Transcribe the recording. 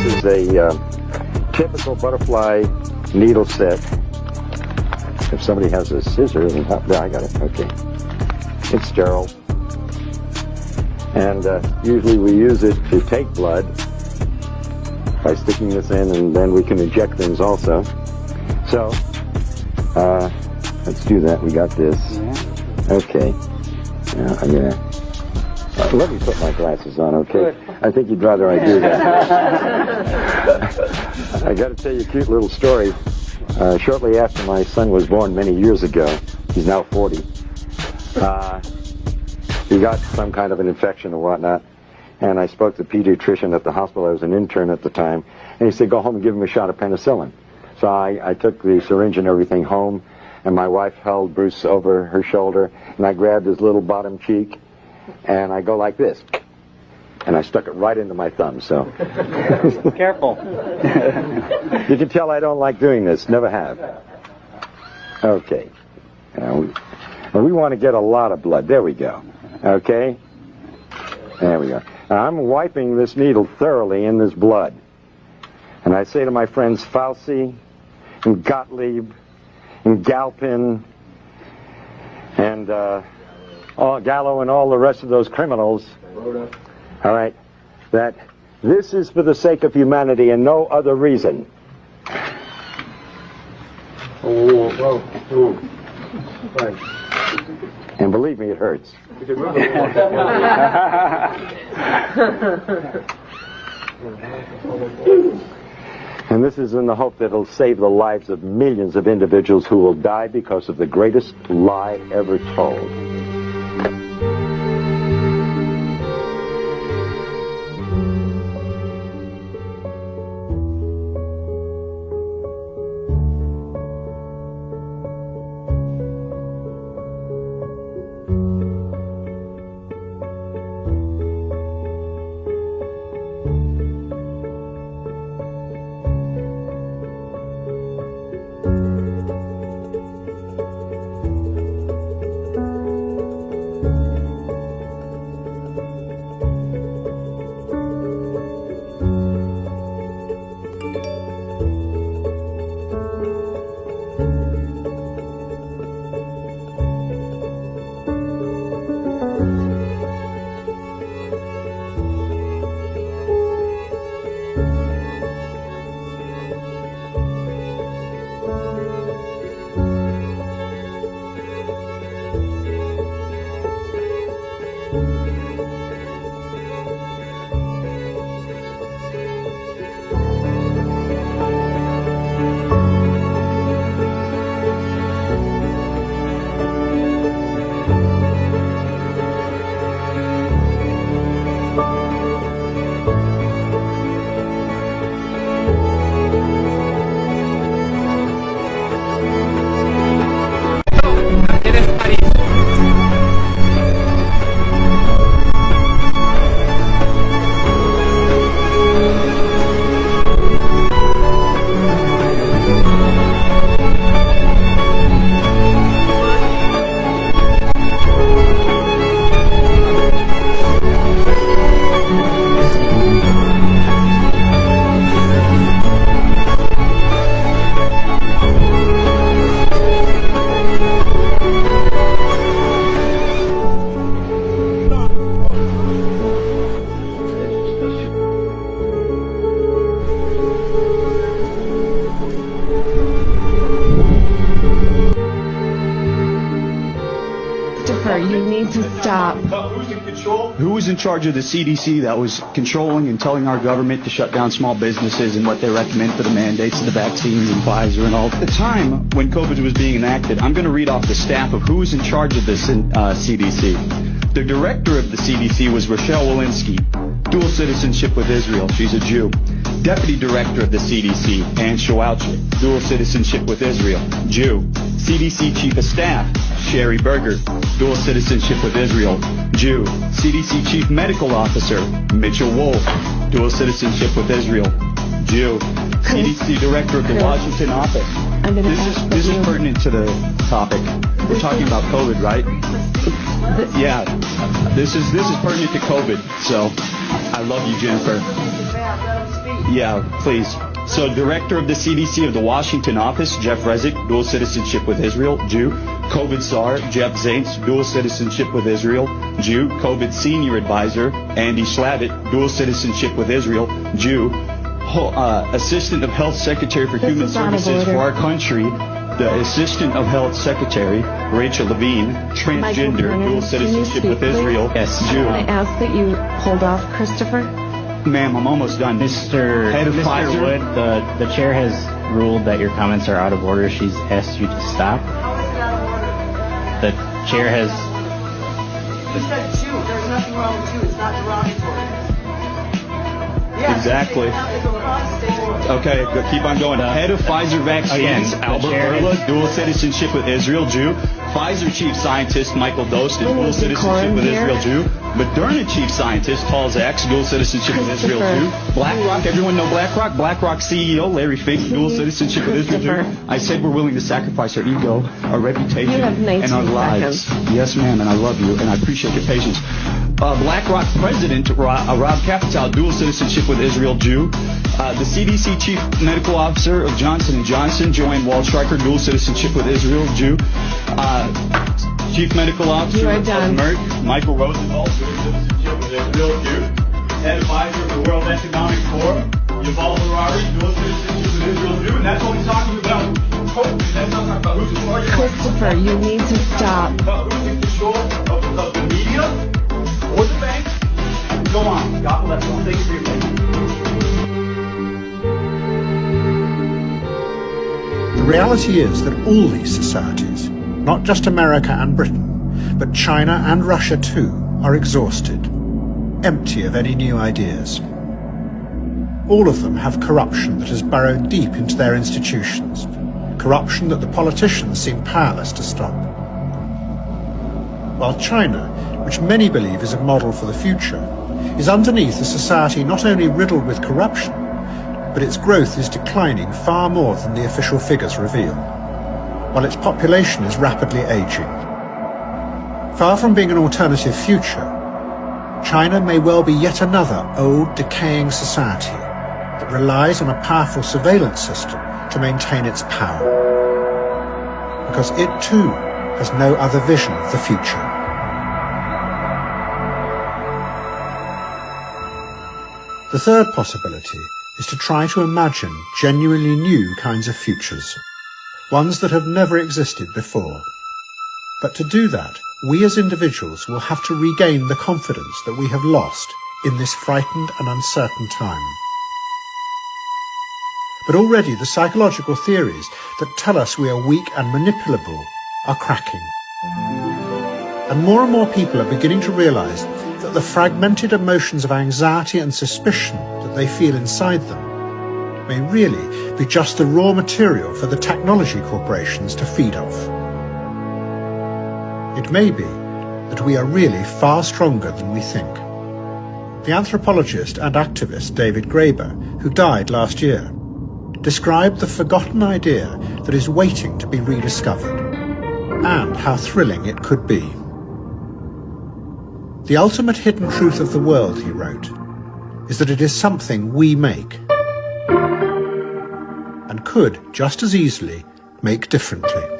is a typical butterfly needle set. If somebody has a scissor, then yeah, I got it. Okay. It's sterile. And usually we use it to take blood by sticking this in, and then we can inject things also. So, let's do that. We got this. Okay. Now I'm gonna let me put my glasses on, okay? Good. I think you'd rather I do that. I got to tell you a cute little story. Shortly after my son was born many years ago, he's now 40. He got some kind of an infection or whatnot, and I spoke to the pediatrician at the hospital. I was an intern at the time, and he said, go home and give him a shot of penicillin. So I took the syringe and everything home, and my wife held Bruce over her shoulder, and I grabbed his little bottom cheek, and I go like this, and I stuck it right into my thumb, so. Careful. You can tell I don't like doing this, never have. Okay. We want to get a lot of blood. There we go. Okay? There we go. Now, I'm wiping this needle thoroughly in this blood. And I say to my friends Fauci and Gottlieb and Galpin and Gallo and all the rest of those criminals, all right, that this is for the sake of humanity and no other reason. Whoa. Right. And believe me, it hurts. And this is in the hope that it'll save the lives of millions of individuals who will die because of the greatest lie ever told. You need to stop. Who's in control? Who was in charge of the CDC that was controlling and telling our government to shut down small businesses and what they recommend for the mandates of the vaccines and Pfizer and all? At the time when COVID was being enacted, I'm going to read off the staff of who was in charge of this CDC. The director of the CDC was Rochelle Walensky, dual citizenship with Israel. She's a Jew. Deputy director of the CDC, Ann Shawalchik, dual citizenship with Israel, Jew. CDC chief of staff, Sherry Berger, dual citizenship with Israel, Jew. CDC chief medical officer, Mitchell Wolf, dual citizenship with Israel, Jew. CDC director of the Washington office. This is pertinent to the topic. We're talking about COVID, right? Yeah. This is pertinent to COVID. So I love you, Jennifer. Yeah, please. So, director of the CDC of the Washington office, Jeff Resnick, dual citizenship with Israel, Jew. COVID czar, Jeff Zaints, dual citizenship with Israel, Jew. COVID senior advisor, Andy Slavitt, dual citizenship with Israel, Jew. Assistant of Health Secretary for Human Services for our country, the Assistant of Health Secretary, Rachel Levine, transgender, dual citizenship with Israel, Jew. Can I ask that you hold off, Christopher? Ma'am, I'm almost done. Mr. Pfizer? Wood, the chair has ruled that your comments are out of order. She's asked you to stop. The chair has... You said Jew. There's nothing wrong with Jew. It's not derogatory. Yeah, exactly. Okay, keep on going. Head of Pfizer Vaccines, Albert Bourla, dual citizenship with Israel, Jew. Pfizer chief scientist, Michael Dost, dual citizenship with Israel, Jew. Moderna chief scientist, Paul Zaks, dual citizenship with Israel, Jew. BlackRock, everyone know BlackRock? BlackRock CEO, Larry Fink, dual citizenship with Israel, Jew. I said we're willing to sacrifice our ego, our reputation, and our lives. Yes, ma'am, and I love you, and I appreciate your patience. BlackRock president, Rob Capital, dual citizenship with Israel, Jew. The CDC chief medical officer of Johnson & Johnson, Joanne Waldstreicher, dual citizenship with Israel, Jew. Chief medical officer of Merck, Michael Rosenthal, dual citizenship with Israel, Jew. Head advisor of the World Economic Forum, Yuval Harari, dual citizenship with Israel, Jew. And that's what we're talking about. That's not talking about who's in charge. Christopher, you need to stop. About who's in control of the media or the banks. Go on. God bless you. Thank you for your patience. The reality is that all these societies, not just America and Britain, but China and Russia too, are exhausted, empty of any new ideas. All of them have corruption that has burrowed deep into their institutions, corruption that the politicians seem powerless to stop. While China, which many believe is a model for the future, is underneath a society not only riddled with corruption, but its growth is declining far more than the official figures reveal, while its population is rapidly aging. Far from being an alternative future, China may well be yet another old, decaying society that relies on a powerful surveillance system to maintain its power, because it too has no other vision of the future. The third possibility is to try to imagine genuinely new kinds of futures, ones that have never existed before. But to do that, we as individuals will have to regain the confidence that we have lost in this frightened and uncertain time. But already the psychological theories that tell us we are weak and manipulable are cracking. And more people are beginning to realize that the fragmented emotions of anxiety and suspicion that they feel inside them may really be just the raw material for the technology corporations to feed off. It may be that we are really far stronger than we think. The anthropologist and activist David Graeber, who died last year, described the forgotten idea that is waiting to be rediscovered, and how thrilling it could be. The ultimate hidden truth of the world, he wrote, is that it is something we make, and could just as easily make differently.